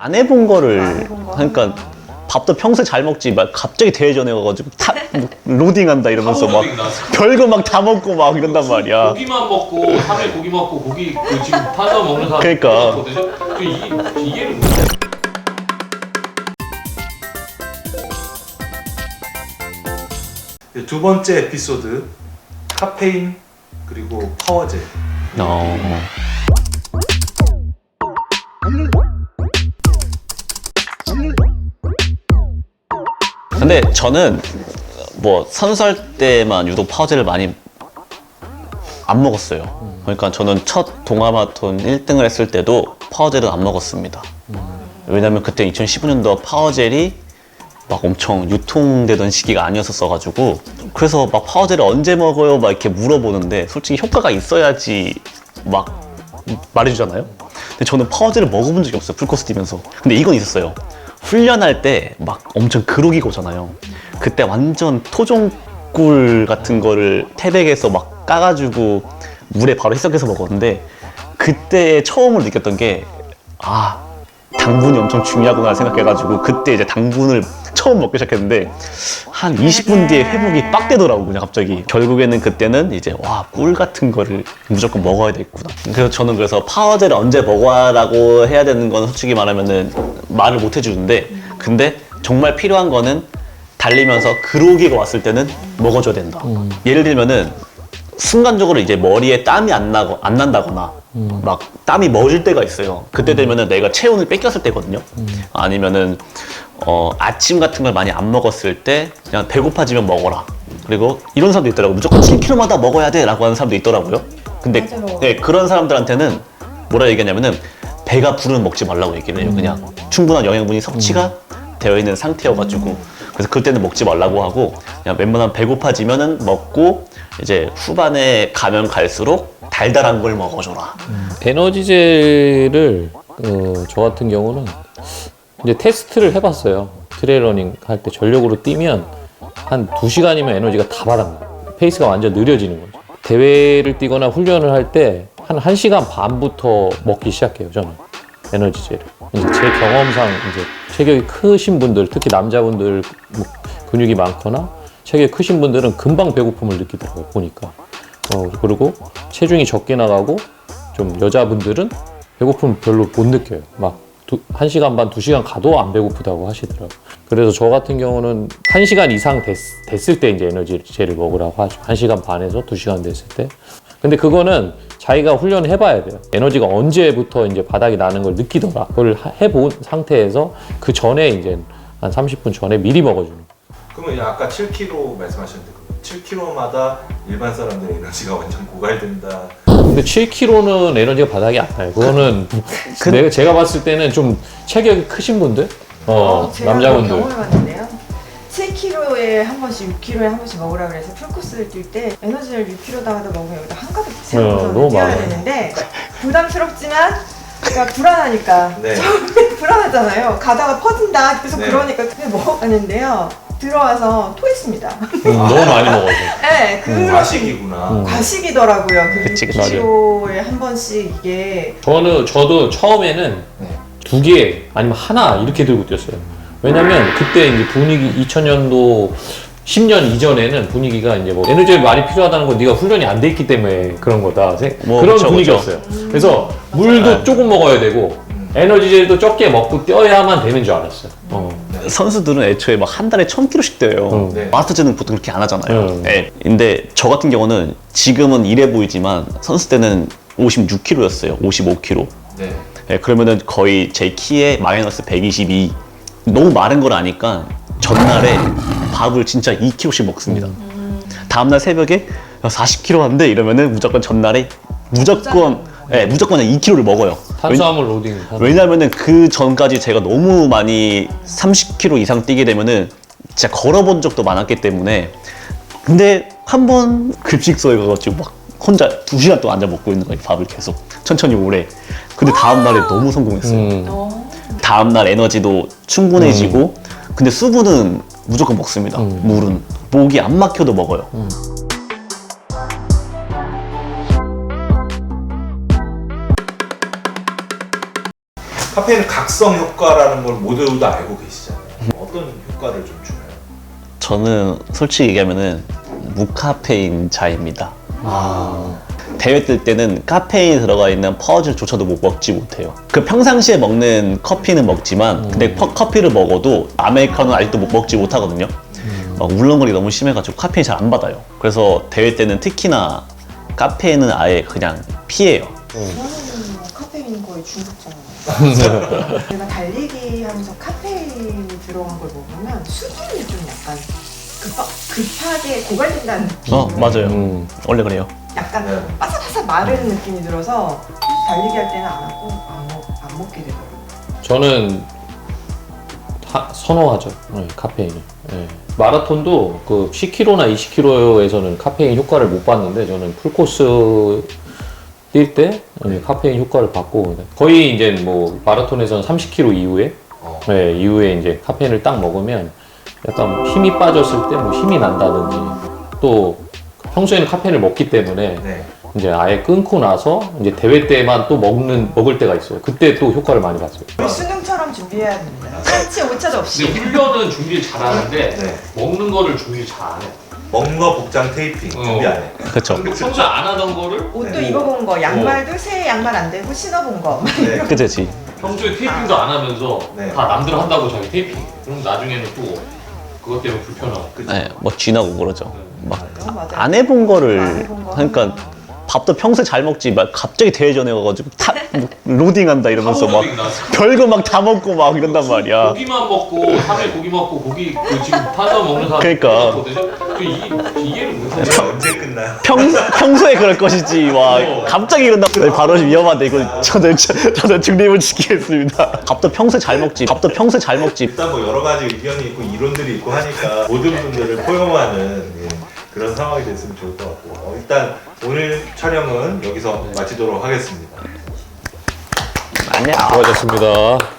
안 해본 거를 하니까 밥도 평소에 잘 먹지 막 갑자기 대회 전에 가가지고 뭐 로딩한다 이러면서 막 별거 막 다 먹고 막 이런단 말이야. 고기만 먹고 3일 고기 먹고 고기 지금 파서 먹는 사람 그러니까. 많거든요. 이해를 못. 두 번째 에피소드 카페인 그리고 파워제. 근데 저는 뭐 선수할 때만 유독 파워제를 많이 안 먹었어요. 그러니까 저는 첫 동아마톤 1등을 했을 때도 파워젤을 안 먹었습니다. 왜냐면 그때 2015년도 파워젤이 막 엄청 유통되던 시기가 아니었어가지고 그래서 막 파워젤을 언제 먹어요? 막 이렇게 물어보는데 솔직히 효과가 있어야지 막 말해주잖아요. 근데 저는 파워젤을 먹어본 적이 없어요. 풀코스 뛰면서. 근데 이건 있었어요. 훈련할 때 막 엄청 그로기가 오잖아요. 그때 완전 토종꿀 같은 거를 태백에서 막 까가지고 물에 바로 희석해서 먹었는데 그때 처음으로 느꼈던 게 당분이 엄청 중요하구나 생각해가지고 그때 이제 당분을 처음 먹기 시작했는데 한 20분 뒤에 회복이 빡 되더라고 그냥 갑자기. 결국에는 그때는 이제 꿀 같은 거를 무조건 먹어야 되겠구나. 그래서 저는 그래서 파워젤을 언제 먹어라고 해야 되는 건 솔직히 말하면은 말을 못 해주는데 근데 정말 필요한 거는 달리면서 그로기가 왔을 때는 먹어줘야 된다. 예를 들면은 순간적으로 이제 머리에 땀이 안 난다거나 막 땀이 멎을 때가 있어요. 그때 되면은 내가 체온을 뺏겼을 때거든요. 아니면은 아침 같은 걸 많이 안 먹었을 때 그냥 배고파지면 먹어라. 그리고 이런 사람도 있더라고요. 무조건 7kg마다 먹어야 돼 라고 하는 사람도 있더라고요. 근데 네, 그런 사람들한테는 뭐라 얘기하냐면은 배가 부르면 먹지 말라고 얘기를 해요. 그냥 충분한 영양분이 섭취가 되어 있는 상태여가지고 그래서 그때는 먹지 말라고 하고 그냥 웬만하면 배고파지면은 먹고 이제 후반에 가면 갈수록 달달한 걸 먹어줘라. 에너지젤을 저 같은 경우는 이제 테스트를 해봤어요. 트레일러닝 할 때 전력으로 뛰면 한 2시간이면 에너지가 다 바닥나요. 페이스가 완전 느려지는 거죠. 대회를 뛰거나 훈련을 할 때 한 1시간 반부터 먹기 시작해요, 저는. 에너지젤을. 이제 제 경험상 이제 체격이 크신 분들, 특히 남자분들 뭐 근육이 많거나 체격이 크신 분들은 금방 배고픔을 느끼더라고요, 보니까. 그리고 체중이 적게 나가고 좀 여자분들은 배고픔 별로 못 느껴요. 막 1시간 반, 2시간 가도 안 배고프다고 하시더라고요. 그래서 저 같은 경우는 1시간 이상 됐을 때 이제 에너지젤을 먹으라고 하죠. 1시간 반에서 2시간 됐을 때. 근데 그거는 자기가 훈련을 해봐야 돼요. 에너지가 언제부터 이제 바닥이 나는 걸 느끼더라. 그걸 해본 상태에서 그 전에 이제 한 30분 전에 미리 먹어주는 거예요. 그러면 아까 7kg 말씀하셨는데 7kg마다 일반 사람들의 에너지가 완전 고갈된다. 근데 7kg는 에너지가 바닥이 안 나요. 그거는 제가 봤을 때는 좀 체격이 크신 분들, 제가 남자분들. 경험해봤는데요. 7kg에 한 번씩, 6kg에 한 번씩 먹으라 그래서 풀코스를 뛸 때 에너지를 6kg다가도 먹으면 여기다 한가득 채워서 너무 뛰어야 많아요. 되는데 부담스럽지만 그러니까 불안하니까 네. 처음에 불안하잖아요. 가다가 퍼진다 계속 네. 그러니까 그냥 먹었는데요. 들어와서 토했습니다. 너무 많이 먹어서. 네, 그 과식이구나. 과식이더라고요. 그 그치, 6kg에 한 번씩 이게 저도 처음에는 네. 2개 아니면 하나 이렇게 들고 뛰었어요. 왜냐면 그때 이제 분위기 2000년도 10년 이전에는 분위기가 이제 뭐 에너지가 많이 필요하다는 건 네가 훈련이 안 돼 있기 때문에 그런 거다. 뭐, 그런 그쵸, 분위기였어요. 그래서 물도 조금 먹어야 되고 에너지젤도 적게 먹고 뛰어야만 되는 줄 알았어요. 선수들은 애초에 막 한 달에 1000kg씩 뛰어요. 네. 마스터즈는 보통 그렇게 안 하잖아요. 네. 네. 근데 저 같은 경우는 지금은 이래 보이지만 선수 때는 56kg였어요. 55kg. 네. 네, 그러면은 거의 제 키에 마이너스 122. 너무 마른 걸 아니까 전날에 밥을 진짜 2kg씩 먹습니다. 다음날 새벽에 40kg 한데 이러면은 무조건 전날에 무조건 그냥 2kg를 먹어요. 탄수화물 로딩. 왜냐면은 그 전까지 제가 너무 많이 30kg 이상 뛰게 되면은 진짜 걸어본 적도 많았기 때문에. 근데 한 번 급식소에 가가지고 막 혼자 2시간 동안 앉아 먹고 있는 거예요. 밥을 계속 천천히 오래. 근데 다음날에 너무 성공했어요. 다음날 에너지도 충분해지고 근데 수분은 무조건 먹습니다. 물은 목이 안 막혀도 먹어요. 카페인은 각성 효과라는 걸 모두 다 알고 계시잖아요. 어떤 효과를 좀 주나요? 저는 솔직히 얘기하면은 무카페인자입니다. 아. 대회 뜰 때는 카페인이 들어가 있는 파우치조차도 먹지 못해요. 그 평상시에 먹는 커피는 먹지만 근데 커피를 먹어도 아메리카노는 아직도 먹지 못하거든요. 막 울렁거리 너무 심해가지고 카페인 잘 안 받아요. 그래서 대회 때는 특히나 카페인은 아예 그냥 피해요. 저는 뭐 카페인 거의 중독자예요. 제가 달리기 하면서 카페인이 들어간 걸 먹으면 수분이 좀 약간 급하게 고갈된다는 느낌. 맞아요. 원래 그래요. 약간 네. 바삭바삭 마른 느낌이 들어서 달리기 할 때는 안 하고 안 먹게 되더라고요. 저는 선호하죠. 카페인을. 마라톤도 그 10km나 20km에서는 카페인 효과를 못 봤는데 저는 풀코스 뛸 때 카페인 효과를 받고 거의 이제 뭐 마라톤에서는 30km 이후에 이후에 이제 카페인을 딱 먹으면 약간 힘이 빠졌을 때 뭐 힘이 난다든지 또 평소에는 카페인을 먹기 때문에 네. 이제 아예 끊고 나서 이제 대회 때만 또 먹을 때가 있어요. 그때 또 효과를 많이 봤어요. 우리 수능처럼 준비해야 됩니다. 한치 오차도 없이. 근데 훈련은 준비를 잘 하는데 네. 먹는 거를 준비를 잘 안 해. 먹는 거 복장 테이핑 준비 안 해. 그쵸. 평소에 안 하던 거를 옷도 네. 입어본 거, 양말도 새 양말 안 되고 신어본 거. 네. 그치. 평소에 테이핑도 안 하면서 네. 다 남들 한다고 자기 테이핑. 그럼 나중에는 또 그것 때문에 불편하고. 그죠? 네, 뭐 쥐나고 그러죠. 막 맞아요. 안 해본 안 거를 해본 거 그러니까 하는 거. 밥도 평소에 잘 먹지 막 갑자기 대회 전에 와가지고 뭐 로딩한다 이러면서 막 로딩 나서. 별거 막 다 먹고 막 이런단 말이야. 고기만 먹고 3일 고기 먹고 고기 그 지금 탄수화물 먹는 사람 그러니까. 많거든요. 이해를 못해요. 이게 언제 끝나요? 평소에 그럴 것이지 와 갑자기 이런다 바로 위험한데 이거 저는 중립을 지키겠습니다. 밥도 평소에 잘 먹지. 일단 뭐 여러 가지 의견이 있고 이론들이 있고 하니까 모든 분들을 포용하는 그런 상황이 됐으면 좋을 것 같고 일단 오늘 촬영은 여기서 마치도록 하겠습니다. 안녕. 수고하셨습니다.